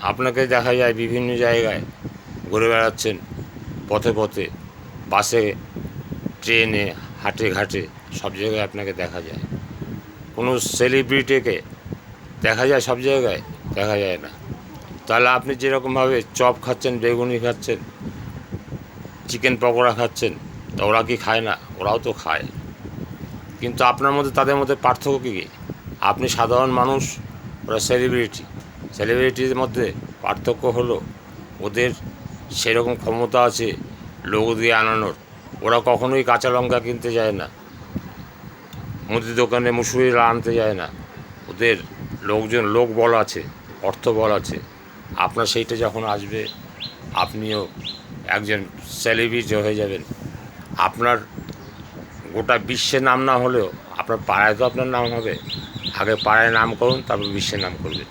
আপনাকে দেখা যায় বিভিন্ন জায়গায় ঘুরে বেড়াচ্ছেন, পথে পথে, বাসে, ট্রেনে, হাটে ঘাটে, সব জায়গায় আপনাকে দেখা যায়। কোনো সেলিব্রিটিকে দেখা যায় সব জায়গায়? দেখা যায় না। তাহলে আপনি যেরকমভাবে চপ খাচ্ছেন, বেগুনি খাচ্ছেন, চিকেন পকোড়া খাচ্ছেন, তা ওরা কি খায় না? ওরাও তো খায়। কিন্তু আপনার মধ্যে তাদের মধ্যে পার্থক্য কী? আপনি সাধারণ মানুষ, ওরা সেলিব্রিটি। সেলিব্রিটির মধ্যে পার্থক্য হলো ওদের সেরকম ক্ষমতা আছে লোক দিয়ে আনানোর। ওরা কখনোই কাঁচা লঙ্কা কিনতে যায় না, মুদির দোকানে মুসুরি আনতে যায় না। ওদের লোক বল আছে, অর্থ বল আছে। আপনার সেইটা যখন আসবে, আপনিও একজন সেলিব্রিটি হয়ে যাবেন। আপনার গোটা বিশ্বে নাম না হলেও আপনার পাড়ায় তো আপনার নাম হবে। আগে পাড়ায় নাম করুন, তারপর বিশ্বে নাম করবেন।